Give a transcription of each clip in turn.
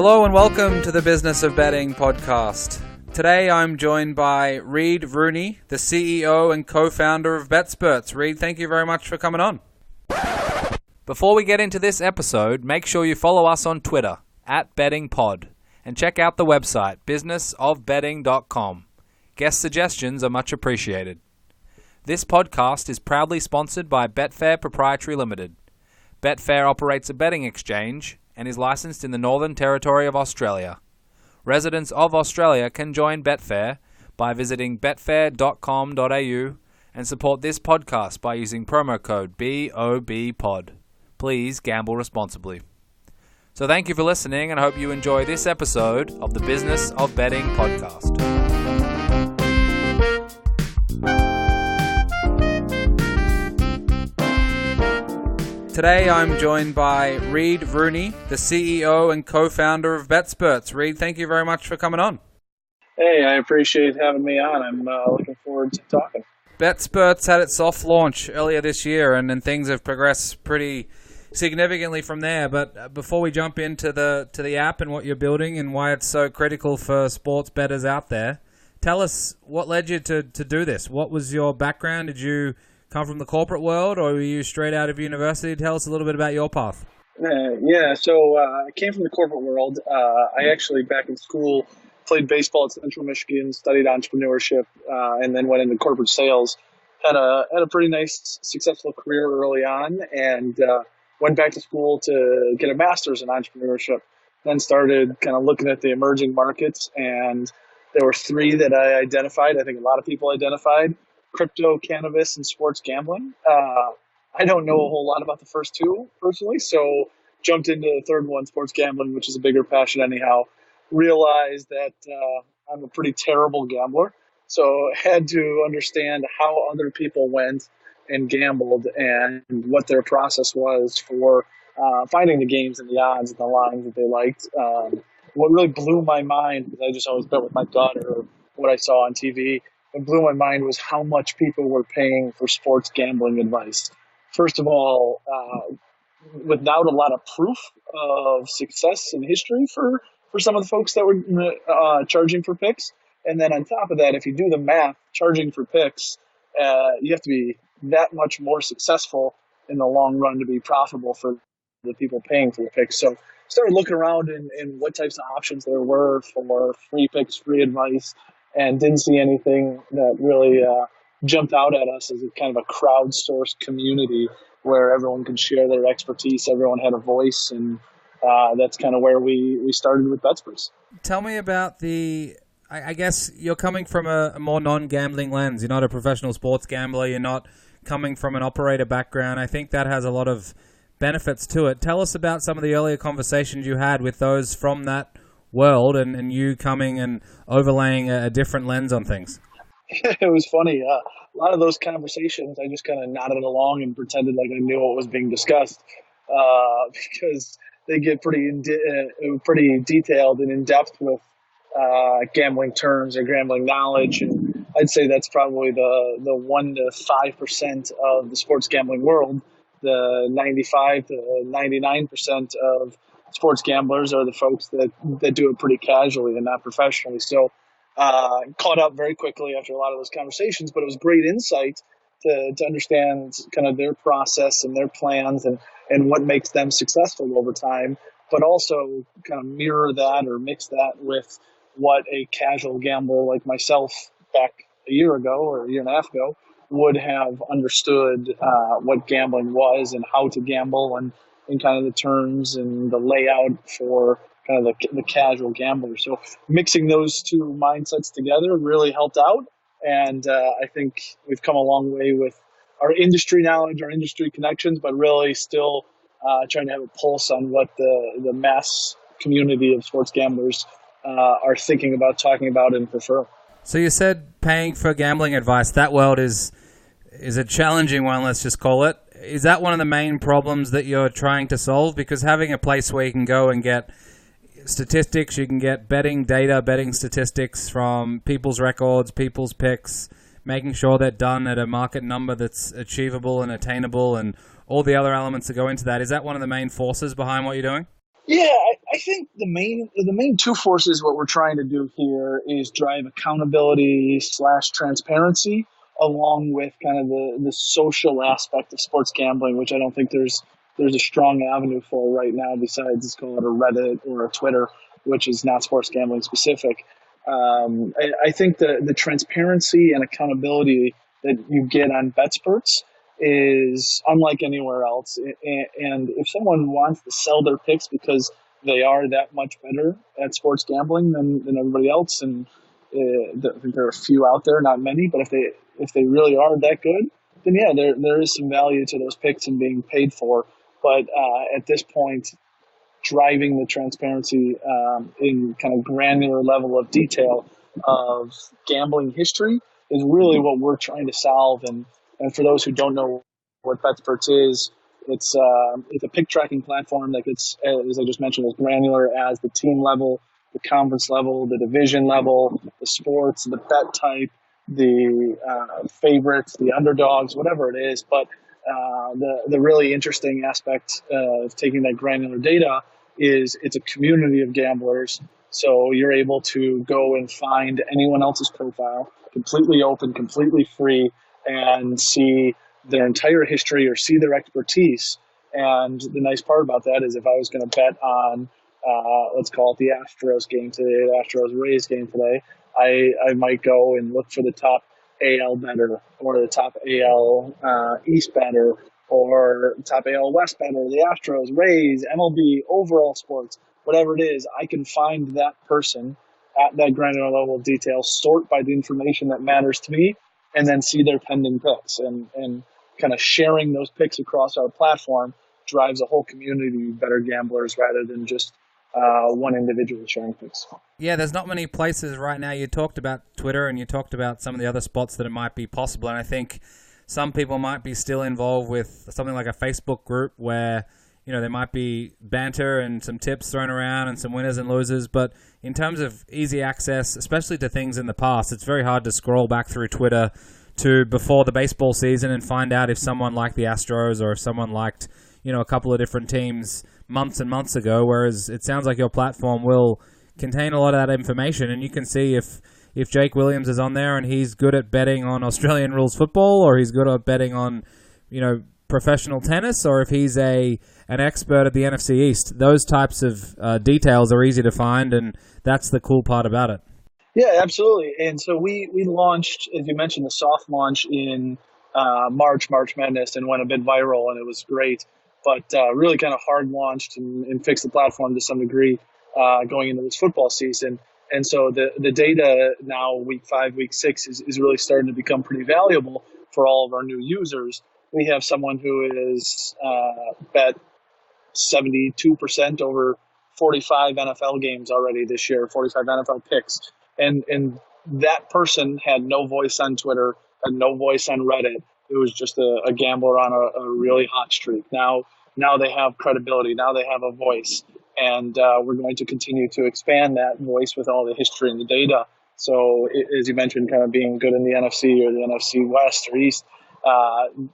Hello and welcome to the Business of Betting podcast. Today I'm joined by Reid Rooney, the CEO and co-founder of Betsperts. Reid, thank you very much for coming on. Before we get into this episode, make sure you follow us on Twitter, @BettingPod, and check out the website, businessofbetting.com. Guest suggestions are much appreciated. This podcast is proudly sponsored by Betfair Proprietary Limited. Betfair operates a betting exchange and is licensed in the Northern Territory of Australia. Residents of Australia can join Betfair by visiting betfair.com.au and support this podcast by using promo code BOBPOD. Please gamble responsibly. So thank you for listening, and I hope you enjoy this episode of the Business of Betting podcast. Today I'm joined by Reid Rooney, the CEO and co-founder of Betsperts. Reid, thank you very much for coming on. Hey, I appreciate having me on. I'm looking forward to talking. Betsperts had its soft launch earlier this year, and things have progressed pretty significantly from there. But before we jump into the app and what you're building and why it's so critical for sports bettors out there, tell us what led you to do this. What was your background? Did you come from the corporate world, or were you straight out of university? Tell us a little bit about your path. So I came from the corporate world. I actually, back in school, played baseball at Central Michigan, studied entrepreneurship, and then went into corporate sales. Had a pretty nice, successful career early on, and went back to school to get a master's in entrepreneurship. Then started kind of looking at the emerging markets, and there were three that I identified. I think a lot of people identified: crypto, cannabis, and sports gambling. I don't know a whole lot about the first two personally, so jumped into the third one, sports gambling, which is a bigger passion anyhow. Realized that I'm a pretty terrible gambler, so had to understand how other people went and gambled and what their process was for finding the games and the odds and the lines that they liked. What really blew my mind, because I just always bet with my daughter or what I saw on TV, what blew my mind was how much people were paying for sports gambling advice. First of all, without a lot of proof of success in history for some of the folks that were charging for picks. And then on top of that, if you do the math, charging for picks, you have to be that much more successful in the long run to be profitable for the people paying for the picks. So started looking around in what types of options there were for free picks, free advice, and didn't see anything that really jumped out at us as a kind of a crowdsourced community where everyone could share their expertise, everyone had a voice, and that's kind of where we started with Betsperts. Tell me about I guess you're coming from a more non-gambling lens. You're not a professional sports gambler. You're not coming from an operator background. I think that has a lot of benefits to it. Tell us about some of the earlier conversations you had with those from that world and you coming and overlaying a different lens on things. It was funny. A lot of those conversations, I just kind of nodded along and pretended like I knew what was being discussed because they get pretty detailed and in-depth with gambling terms or gambling knowledge. And I'd say that's probably the 1 to 5% of the sports gambling world. The 95 to 99% of sports gamblers are the folks that do it pretty casually and not professionally. So caught up very quickly after a lot of those conversations, but it was great insight to understand kind of their process and their plans and what makes them successful over time, but also kind of mirror that or mix that with what a casual gambler like myself back a year ago or a year and a half ago would have understood what gambling was and how to gamble and kind of the terms and the layout for kind of the casual gambler. So mixing those two mindsets together really helped out. And I think we've come a long way with our industry knowledge, our industry connections, but really still trying to have a pulse on what the mass community of sports gamblers are thinking about, talking about, and prefer. So you said paying for gambling advice. That world is a challenging one, let's just call it. Is that one of the main problems that you're trying to solve? Because having a place where you can go and get statistics, you can get betting data, betting statistics from people's records, people's picks, making sure they're done at a market number that's achievable and attainable, and all the other elements that go into that. Is that one of the main forces behind what you're doing? Yeah, I think the main two forces what we're trying to do here is drive accountability slash transparency along with kind of the social aspect of sports gambling, which I don't think there's a strong avenue for right now besides let's call it a Reddit or a Twitter, which is not sports gambling specific. I think the transparency and accountability that you get on Betsperts is unlike anywhere else. And if someone wants to sell their picks because they are that much better at sports gambling than everybody else, and I think there are a few out there, not many, but if they really are that good, then yeah, there is some value to those picks and being paid for. But at this point, driving the transparency in kind of granular level of detail of gambling history is really what we're trying to solve. And for those who don't know what Betsperts is, it's a pick tracking platform that gets, as I just mentioned, as granular as the team level, the conference level, the division level, the sports, the bet type, the favorites, the underdogs, whatever it is. But the really interesting aspect of taking that granular data is it's a community of gamblers. So you're able to go and find anyone else's profile, completely open, completely free, and see their entire history or see their expertise. And the nice part about that is if I was going to bet on, let's call it the Astros game today, the Astros Rays game today, I might go and look for the top AL better or the top AL East better or top AL West better, the Astros, Rays, MLB, overall sports, whatever it is, I can find that person at that granular level of detail, sort by the information that matters to me, and then see their pending picks. And kind of sharing those picks across our platform drives a whole community of better gamblers rather than just one individual sharing picks. Yeah, there's not many places right now. You talked about Twitter and you talked about some of the other spots that it might be possible. And I think some people might be still involved with something like a Facebook group where, you know, there might be banter and some tips thrown around and some winners and losers. But in terms of easy access, especially to things in the past, it's very hard to scroll back through Twitter to before the baseball season and find out if someone liked the Astros or if someone liked, you know, a couple of different teams months and months ago, whereas it sounds like your platform will contain a lot of that information, and you can see if Jake Williams is on there and he's good at betting on Australian rules football, or he's good at betting on, you know, professional tennis, or if he's an expert at the NFC East. Those types of details are easy to find, and that's the cool part about it. Yeah, absolutely. And so we launched, as you mentioned, the soft launch in March Madness, and went a bit viral, and it was great. But really kind of hard launched and fixed the platform to some degree going into this football season. And so the data now, week 5, week 6, is really starting to become pretty valuable for all of our new users. We have someone who is bet 72% over 45 NFL games already this year, 45 NFL picks. And that person had no voice on Twitter, had no voice on Reddit. It was just a gambler on a really hot streak. Now they have credibility. Now they have a voice. And we're going to continue to expand that voice with all the history and the data. So as you mentioned, kind of being good in the NFC or the NFC West or East,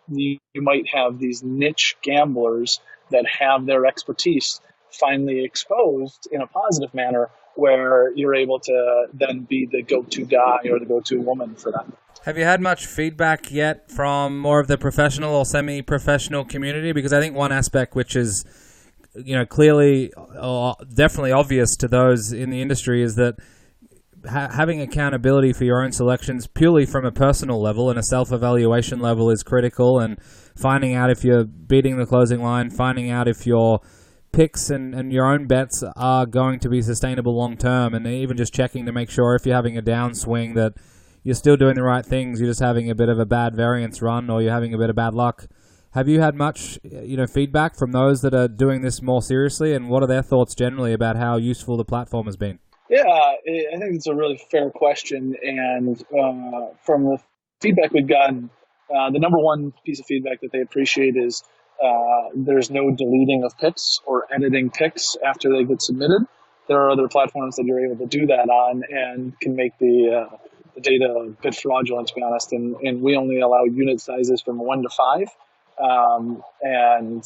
you might have these niche gamblers that have their expertise finally exposed in a positive manner where you're able to then be the go-to guy or the go-to woman for them. Have you had much feedback yet from more of the professional or semi-professional community? Because I think one aspect which is, you know, clearly definitely obvious to those in the industry is that having accountability for your own selections purely from a personal level and a self-evaluation level is critical, and finding out if you're beating the closing line, finding out if your picks and your own bets are going to be sustainable long-term, and even just checking to make sure if you're having a downswing that you're still doing the right things, you're just having a bit of a bad variance run or you're having a bit of bad luck. Have you had much, you know, feedback from those that are doing this more seriously, and what are their thoughts generally about how useful the platform has been? Yeah, I think it's a really fair question. And from the feedback we've gotten, the number one piece of feedback that they appreciate is there's no deleting of picks or editing picks after they get submitted. There are other platforms that you're able to do that on and can make the data a bit fraudulent, to be honest. And we only allow unit sizes from 1 to 5. And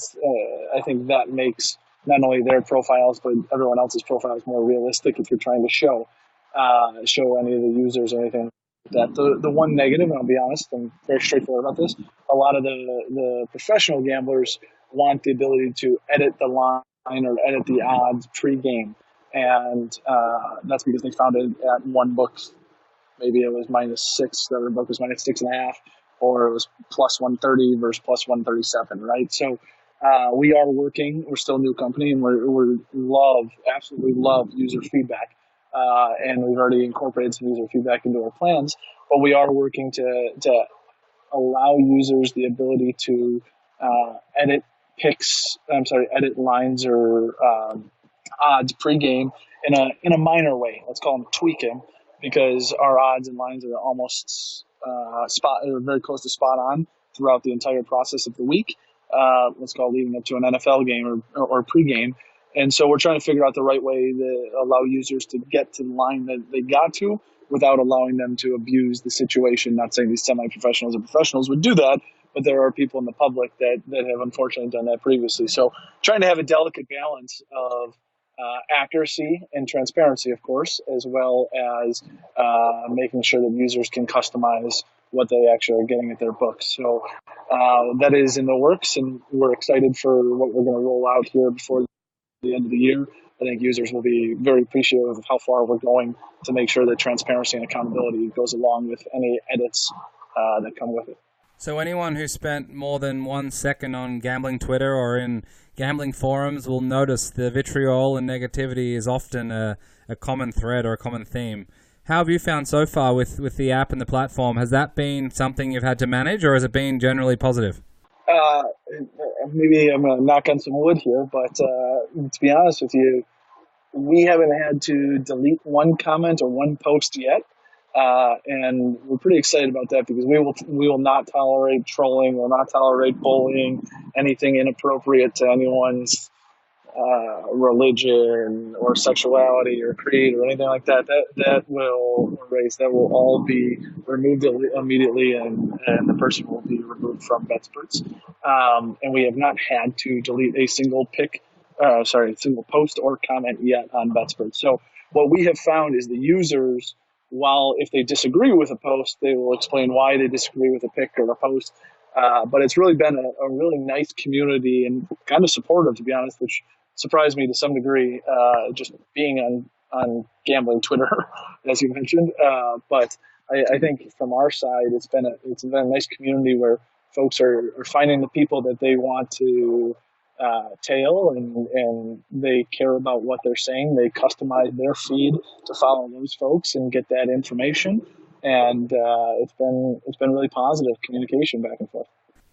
I think that makes not only their profiles, but everyone else's profiles more realistic if you're trying to show any of the users or anything like that. The one negative, and I'll be honest, I'm very straightforward about this, a lot of the professional gamblers want the ability to edit the line or edit the odds pre-game. And that's because they found it at one book. Maybe it was -6, the other book was -6.5, or it was +130 versus +137, right? So we are working, we're still a new company, and we absolutely love user feedback. And we've already incorporated some user feedback into our plans, but we are working to allow users the ability to edit edit lines or odds pregame in a minor way. Let's call them tweaking, because our odds and lines are almost very close to spot on throughout the entire process of the week. Let's call it leading up to an NFL game or pregame. And so we're trying to figure out the right way to allow users to get to the line that they got to without allowing them to abuse the situation. Not saying these semi-professionals or professionals would do that, but there are people in the public that have unfortunately done that previously. So trying to have a delicate balance of accuracy and transparency, of course, as well as making sure that users can customize what they actually are getting at their books. So that is in the works, and we're excited for what we're going to roll out here before the end of the year. I think users will be very appreciative of how far we're going to make sure that transparency and accountability goes along with any edits that come with it. So anyone who spent more than 1 second on gambling Twitter or in gambling forums will notice the vitriol and negativity is often a common thread or a common theme. How have you found so far with the app and the platform? Has that been something you've had to manage, or has it been generally positive? Maybe I'm going to knock on some wood here, but to be honest with you, we haven't had to delete one comment or one post yet. And we're pretty excited about that, because we will not tolerate trolling, will not tolerate bullying, anything inappropriate to anyone's religion or sexuality or creed or anything like that. That will all be removed immediately, and the person will be removed from Betsperts. And we have not had to delete a single single post or comment yet on Betsperts. So what we have found is the users, while if they disagree with a post, they will explain why they disagree with a pick or a post. But it's really been a really nice community and kind of supportive, to be honest, which surprised me to some degree, just being on gambling Twitter, as you mentioned. But I think from our side, it's been a nice community where folks are finding the people that they want to tail, and they care about what they're saying. They customize their feed to follow those folks and get that information. And it's been really positive communication back and forth.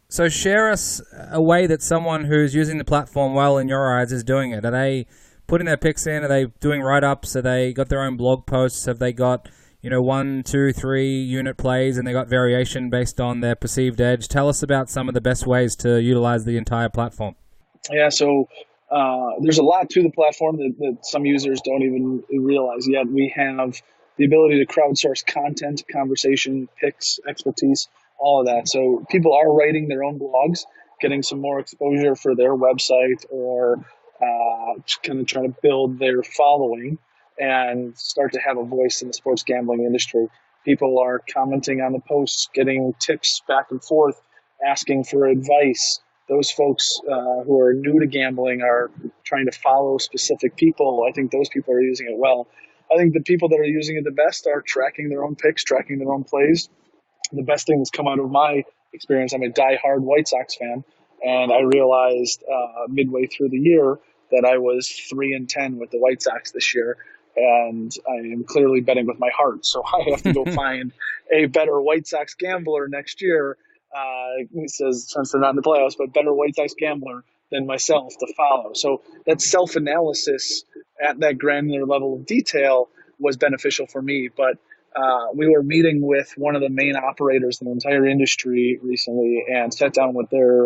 So share us a way that someone who's using the platform well in your eyes is doing it. Are they putting their picks in? Are they doing write-ups? Have they got their own blog posts? Have they got 1, 2, 3 unit plays, and they got variation based on their perceived edge? Tell us about some of the best ways to utilize the entire platform. Yeah, so there's a lot to the platform that some users don't even realize yet. We have the ability to crowdsource content, conversation, picks, expertise, all of that. So people are writing their own blogs, getting some more exposure for their website, or kind of trying to build their following and start to have a voice in the sports gambling industry. People are commenting on the posts, getting tips back and forth, asking for advice. Those folks who are new to gambling are trying to follow specific people. I think those people are using it well. I think the people that are using it the best are tracking their own picks, tracking their own plays. The best thing that's come out of my experience, I'm a diehard White Sox fan, and I realized midway through the year that I was 3-10 with the White Sox this year, and I am clearly betting with my heart. So I have to go find a better White Sox gambler next year. He says, since they're not in the playoffs, but better White Sox gambler than myself to follow. So that self-analysis at that granular level of detail was beneficial for me. But we were meeting with one of the main operators in the entire industry recently, and sat down with their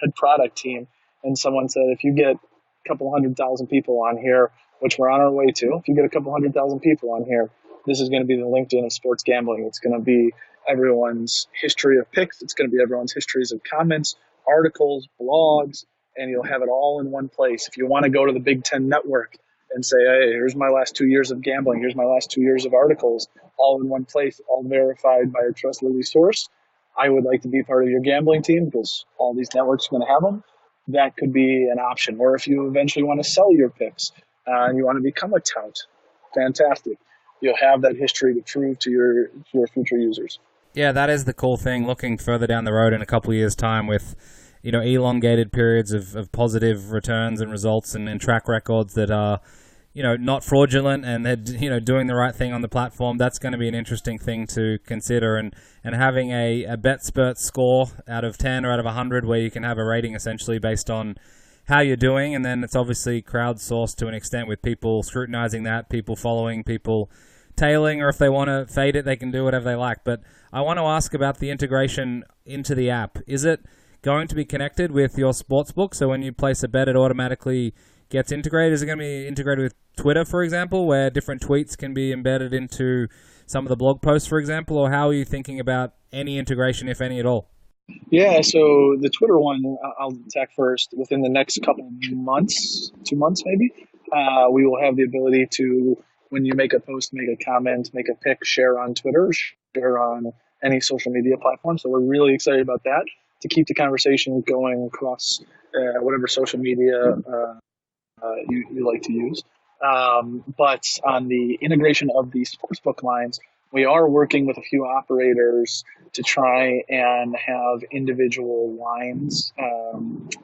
head product team. And someone said, if you get a couple 100,000 people on here, which we're on our way to, if you get a couple 100,000 people on here, this is going to be the LinkedIn of sports gambling. It's going to be everyone's history of picks. It's going to be everyone's histories of comments, articles, blogs, and you'll have it all in one place. If you want to go to the Big Ten Network and say, hey, here's my last 2 years of gambling, here's my last 2 years of articles, all in one place, all verified by a trustworthy source, I would like to be part of your gambling team because all these networks are going to have them. That could be an option. Or if you eventually want to sell your picks and you want to become a tout, fantastic. You'll have that history to prove to your future users. Yeah, that is the cool thing, looking further down the road in a couple of years' time with, elongated periods of positive returns and results and track records that are, not fraudulent and they're, doing the right thing on the platform. That's going to be an interesting thing to consider. And having a Betsperts score out of 10 or out of 100 where you can have a rating essentially based on how you're doing. And then it's obviously crowdsourced to an extent with people scrutinizing that, people following, people tailing, or if they want to fade it, they can do whatever they like. But I want to ask about the integration into the app. Is it going to be connected with your sportsbook? So when you place a bet, it automatically gets integrated? Is it going to be integrated with Twitter, for example, where different tweets can be embedded into some of the blog posts, for example? Or how are you thinking about any integration, if any at all? Yeah, so the Twitter one, I'll attack first. Within the next couple of months, 2 months maybe, we will have the ability to, when you make a post, make a comment, make a pick, share on Twitter, share on any social media platform. So we're really excited about that to keep the conversation going across whatever social media you like to use. But on the integration of the sportsbook lines, we are working with a few operators to try and have individual lines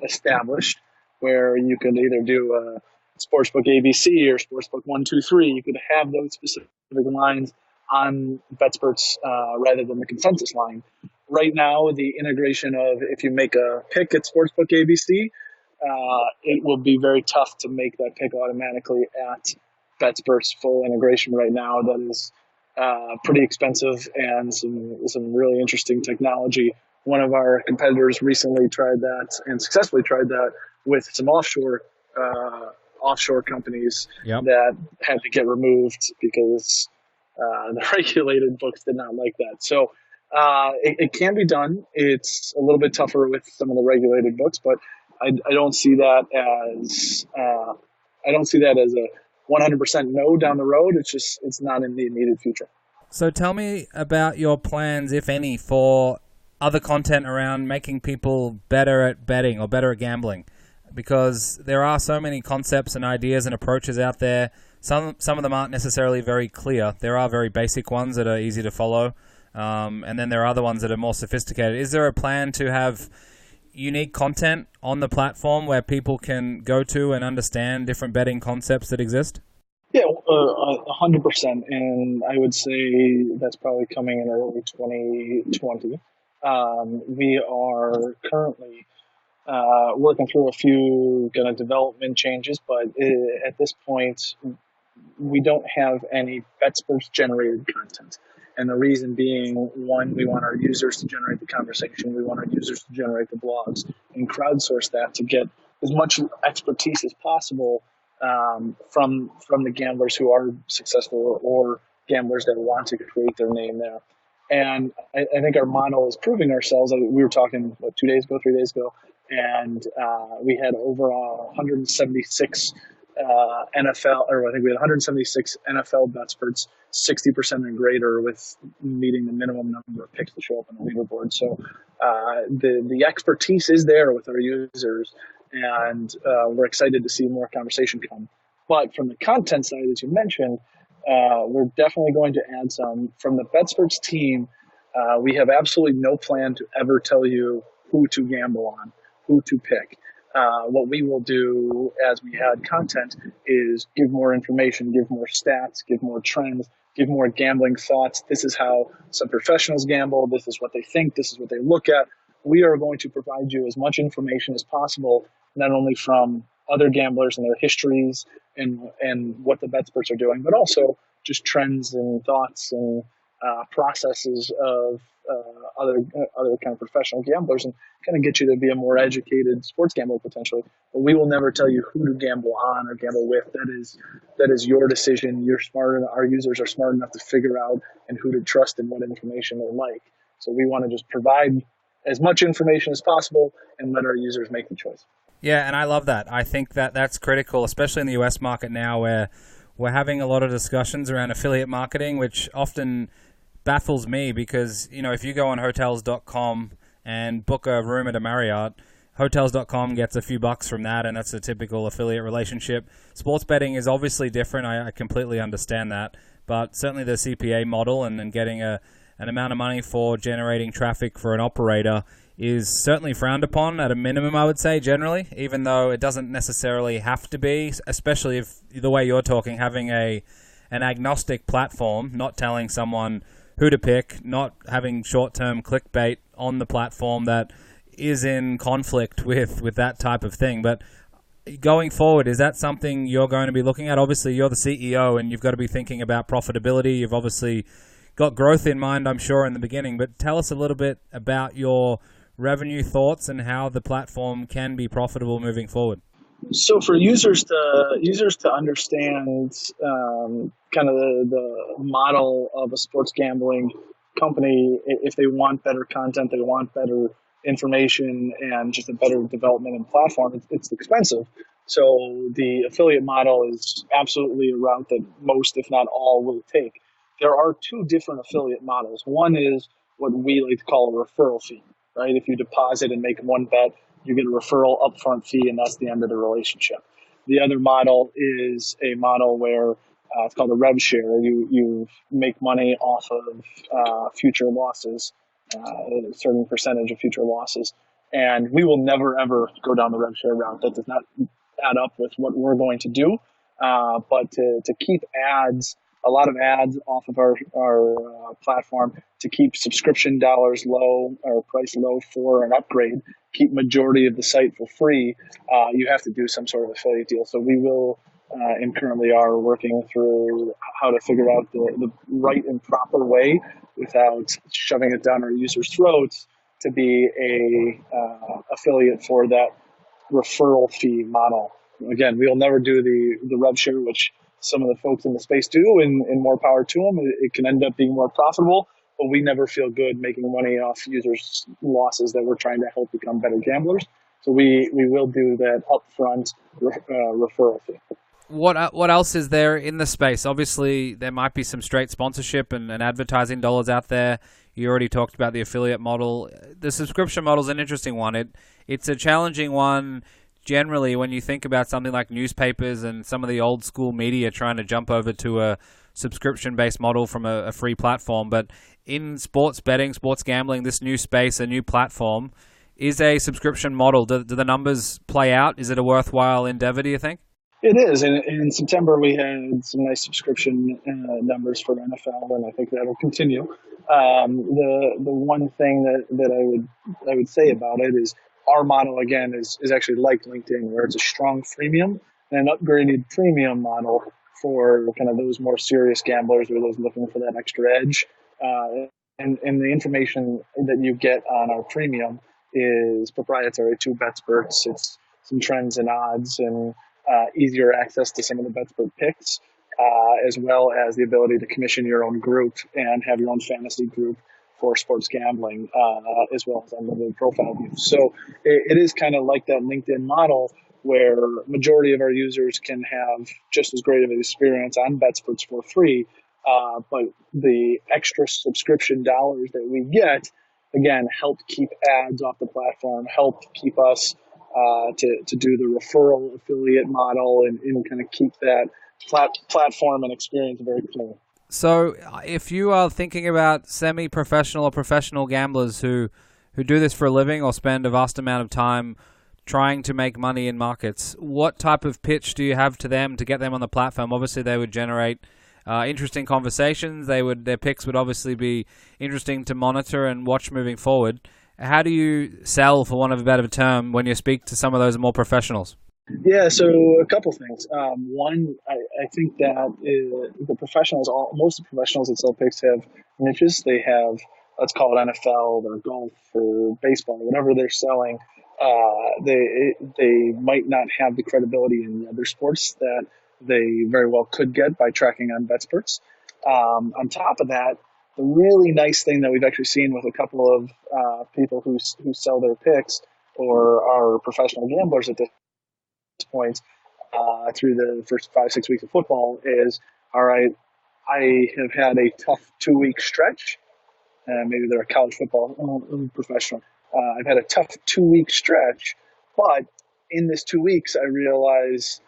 established where you could either do a Sportsbook ABC or Sportsbook 123. You could have those specific lines on Betsperts rather than the consensus line. Right now, the integration of if you make a pick at Sportsbook ABC, it will be very tough to make that pick automatically at Betsperts full integration right now. That is pretty expensive and some really interesting technology. One of our competitors recently tried that and successfully tried that with some offshore companies that had to get removed because the regulated books did not like that. So it can be done. It's a little bit tougher with some of the regulated books, but I don't see that as a 100% no down the road. It's not in the immediate future. So tell me about your plans, if any, for other content around making people better at betting or better at gambling, because there are so many concepts and ideas and approaches out there. Some of them aren't necessarily very clear. There are very basic ones that are easy to follow, and then there are other ones that are more sophisticated. Is there a plan to have unique content on the platform where people can go to and understand different betting concepts that exist? Yeah, 100%. And I would say that's probably coming in early 2020. We are currently working through a few kind of development changes, but at this point, we don't have any Betsperts generated content. And the reason being, one, we want our users to generate the conversation. We want our users to generate the blogs and crowdsource that to get as much expertise as possible from the gamblers who are successful or gamblers that want to create their name there. And I think our model is proving ourselves. We were talking, 3 days ago, and we had over 176 NFL, or I think we had 176 NFL Betsperts, 60% or greater with meeting the minimum number of picks to show up on the leaderboard. So the expertise is there with our users, and we're excited to see more conversation come. But from the content side, as you mentioned, we're definitely going to add some. From the Betsperts team, we have absolutely no plan to ever tell you who to gamble on, who to pick. What we will do as we add content is give more information, give more stats, give more trends, give more gambling thoughts. This is how some professionals gamble. This is what they think. This is what they look at. We are going to provide you as much information as possible, not only from other gamblers and their histories and what the Betsperts are doing, but also just trends and thoughts and processes of other kind of professional gamblers, and kind of get you to be a more educated sports gambler potentially. But we will never tell you who to gamble on or gamble with. That is your decision. You're smart enough, our users are smart enough to figure out and who to trust and what information they like. So we want to just provide as much information as possible and let our users make the choice. Yeah, and I love that. I think that that's critical, especially in the US market now where we're having a lot of discussions around affiliate marketing, which often baffles me because, if you go on hotels.com and book a room at a Marriott, hotels.com gets a few bucks from that, and that's a typical affiliate relationship. Sports betting is obviously different. I completely understand that. But certainly the CPA model and getting an amount of money for generating traffic for an operator is certainly frowned upon at a minimum, I would say, generally, even though it doesn't necessarily have to be, especially if the way you're talking, having an agnostic platform, not telling someone who to pick, not having short-term clickbait on the platform that is in conflict with that type of thing. But going forward, is that something you're going to be looking at? Obviously, you're the CEO and you've got to be thinking about profitability. You've obviously got growth in mind, I'm sure, in the beginning. But tell us a little bit about your revenue thoughts and how the platform can be profitable moving forward. So for users to understand kind of the model of a sports gambling company, if they want better content, they want better information and just a better development and platform, it's expensive. So the affiliate model is absolutely a route that most, if not all, will take. There are two different affiliate models. One is what we like to call a referral fee, right? If you deposit and make one bet, you get a referral upfront fee, and that's the end of the relationship. The other model is a model where it's called a rev share. You make money off of future losses, a certain percentage of future losses. And we will never, ever go down the rev share route. That does not add up with what we're going to do. But to keep ads, a lot of ads off of our platform, to keep subscription dollars low or price low for an upgrade, keep majority of the site for free, you have to do some sort of affiliate deal. So we will and currently are working through how to figure out the right and proper way without shoving it down our users' throats to be a affiliate for that referral fee model. Again, we'll never do the rev share, which some of the folks in the space do, and more power to them. It can end up being more profitable, but we never feel good making money off users' losses that we're trying to help become better gamblers. So we will do that upfront referral fee. What else is there in the space? Obviously, there might be some straight sponsorship and advertising dollars out there. You already talked about the affiliate model. The subscription model is an interesting one. It's a challenging one generally when you think about something like newspapers and some of the old school media trying to jump over to a subscription-based model from a free platform. But in sports betting, sports gambling, this new space, a new platform, is a subscription model. Do the numbers play out? Is it a worthwhile endeavor, do you think? It is. In September, we had some nice subscription numbers for NFL, and I think that'll continue. The one thing that I would say about it is our model, again, is actually like LinkedIn, where it's a strong freemium and an upgraded premium model for kind of those more serious gamblers or those looking for that extra edge. And the information that you get on our premium is proprietary to Betsperts. It's some trends and odds and easier access to some of the Betspert picks, as well as the ability to commission your own group and have your own fantasy group for sports gambling, as well as unlimited profile views. So it is kind of like that LinkedIn model where majority of our users can have just as great of an experience on Betsperts for free, but the extra subscription dollars that we get, again, help keep ads off the platform, help keep us to do the referral affiliate model and kind of keep that platform and experience very clean. So if you are thinking about semi-professional or professional gamblers who do this for a living or spend a vast amount of time trying to make money in markets, what type of pitch do you have to them to get them on the platform? Obviously, they would generate interesting conversations. Their picks would obviously be interesting to monitor and watch moving forward. How do you sell, for want of a better term, when you speak to some of those more professionals? Yeah, so a couple things. One, I think that the professionals, most of the professionals that sell picks have niches. They have, let's call it NFL or golf or baseball, whatever they're selling. They might not have the credibility in the other sports that they very well could get by tracking on Betsperts. On top of that, the really nice thing that we've actually seen with a couple of people who sell their picks or are professional gamblers at this point through the first 5-6 weeks of football is, all right, I have had a tough 2-week stretch. Maybe they're a college football professional. I've had a tough 2-week stretch, but in this 2 weeks, I realize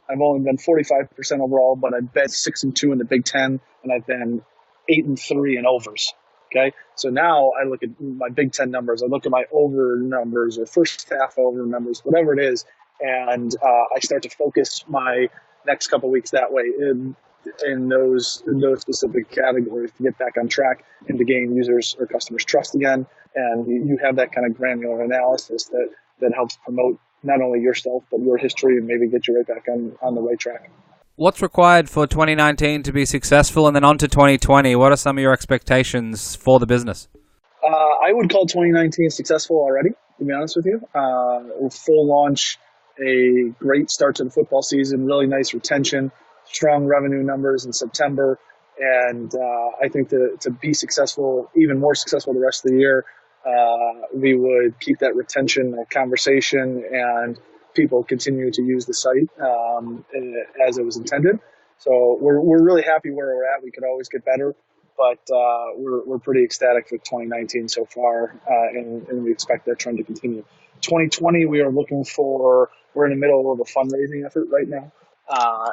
I've only been 45% overall, but I bet 6-2 in the Big Ten, and I've been 8-3 in overs. Okay, so now I look at my Big Ten numbers. I look at my over numbers or first half over numbers, whatever it is, and I start to focus my next couple weeks that way in those specific categories to get back on track and to gain users or customers trust again. And you have that kind of granular analysis that helps promote not only yourself but your history and maybe get you right back on the right track. What's required for 2019 to be successful, and then on to 2020? What are some of your expectations for the business? I would call 2019 successful already, to be honest with you. Full launch, a great start to the football season, really nice retention, strong revenue numbers in September. And I think to be successful, even more successful the rest of the year, we would keep that retention, that conversation, and people continue to use the site as it was intended. So we're really happy where we're at. We could always get better, but we're pretty ecstatic for 2019 so far, and we expect that trend to continue. 2020, we're in the middle of a fundraising effort right now,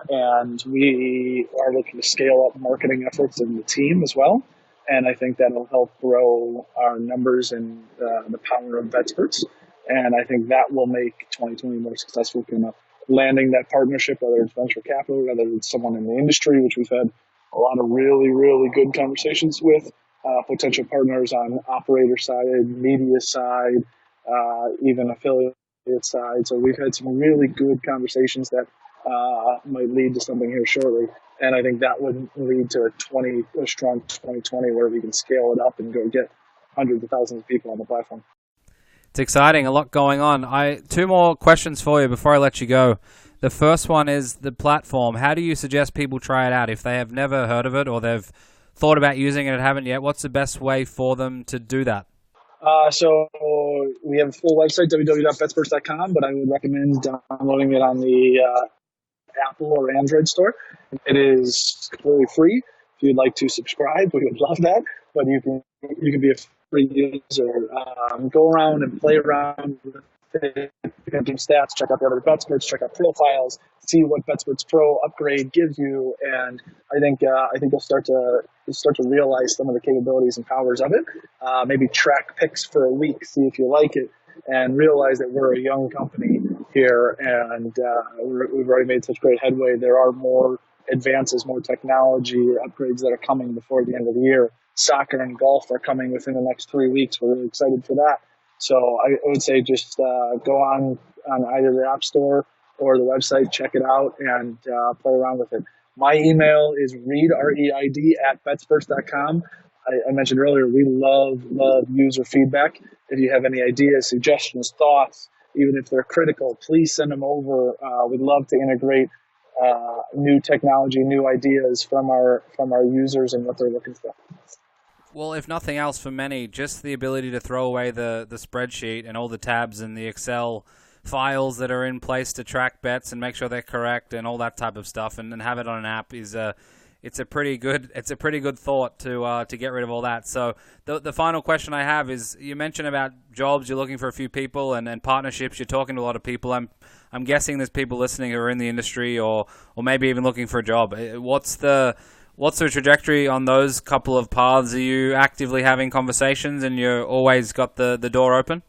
and we are looking to scale up marketing efforts in the team as well. And I think that'll help grow our numbers and the power of Betsperts. And I think that will make 2020 more successful, kind of landing that partnership, whether it's venture capital, whether it's someone in the industry, which we've had a lot of really, really good conversations with, potential partners on operator side, media side, even affiliate side. So we've had some really good conversations that might lead to something here shortly. And I think that would lead to a strong 2020 where we can scale it up and go get hundreds of thousands of people on the platform. It's exciting, a lot going on. Two more questions for you before I let you go. The first one is the platform. How do you suggest people try it out if they have never heard of it or they've thought about using it and haven't yet? What's the best way for them to do that? So we have a full website, www.betsperts.com, but I would recommend downloading it on the Apple or Android store. It is completely free. If you'd like to subscribe, we would love that. But you can be a free user. Go around and play around with it, pick up some stats, check out the other Betsperts, check out profiles, see what Betsperts Pro upgrade gives you, and I think you'll start to realize some of the capabilities and powers of it. Maybe track picks for a week, see if you like it, and realize that we're a young company here, and we've already made such great headway. There are more advances, more technology upgrades that are coming before the end of the year. Soccer and golf are coming within the next 3 weeks. We're really excited for that. So I would say just go on either the App Store or the website, check it out, and play around with it. My email is Reid, R-E-I-D, @betsperts.com. I mentioned earlier, we love user feedback. If you have any ideas, suggestions, thoughts, even if they're critical, please send them over. We'd love to integrate new technology, new ideas from our users and what they're looking for. Well, if nothing else, for many, just the ability to throw away the spreadsheet and all the tabs and the Excel files that are in place to track bets and make sure they're correct and all that type of stuff, and have it on an app is it's a pretty good thought to get rid of all that. So the final question I have is, you mentioned about jobs, you're looking for a few people, and partnerships, you're talking to a lot of people. I'm guessing there's people listening who are in the industry or maybe even looking for a job. What's the trajectory on those couple of paths? Are you actively having conversations and you're always got the door open?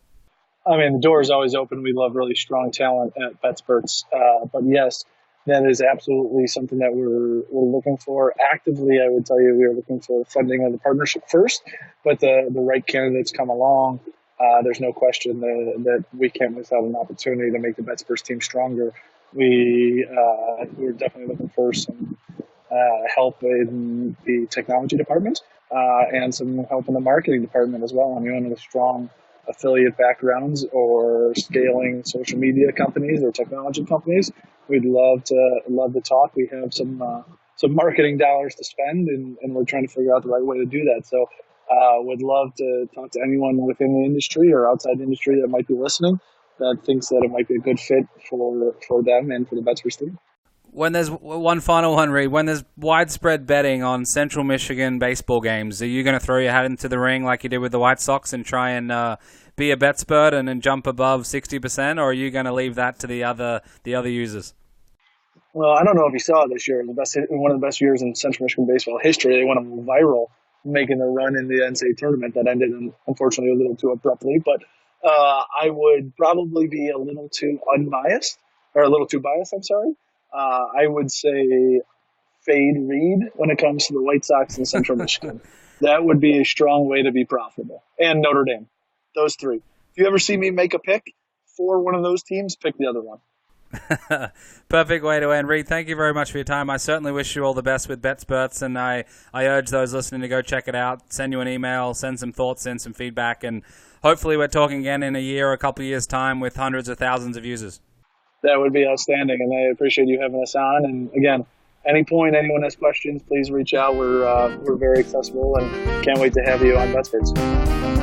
I mean, the door is always open. We love really strong talent at Betsperts. But yes, that is absolutely something that we're looking for. Actively, I would tell you, we are looking for funding of the partnership first, but the right candidates come along. There's no question that we can't miss out an opportunity to make the Betsperts team stronger. We're definitely looking for some help in the technology department and some help in the marketing department as well. Anyone with strong affiliate backgrounds or scaling social media companies or technology companies, we'd love to talk. We have some marketing dollars to spend, and we're trying to figure out the right way to do that. So would love to talk to anyone within the industry or outside the industry that might be listening. that thinks that it might be a good fit for them and for the Betsperts team. When there's one final one, Reid, when there's widespread betting on Central Michigan baseball games, are you going to throw your hat into the ring like you did with the White Sox and try and be a Betspert and then jump above 60%, or are you going to leave that to the other users? Well, I don't know if you saw it this year. One of the best years in Central Michigan baseball history. They went viral, making a run in the NCAA tournament that ended, unfortunately, a little too abruptly. But I would probably be a little too unbiased, or a little too biased, I'm sorry. I would say fade Reid when it comes to the White Sox in Central Michigan. That would be a strong way to be profitable. And Notre Dame. Those three. If you ever see me make a pick for one of those teams, pick the other one. Perfect way to end. Reid, thank you very much for your time. I certainly wish you all the best with Betsperts, and I urge those listening to go check it out. Send you an email, send some thoughts in, some feedback, and hopefully we're talking again in a year or a couple of years' time with hundreds of thousands of users. That would be outstanding, and I appreciate you having us on. And again, any point anyone has questions, please reach out. We're very accessible, and can't wait to have you on Betsperts.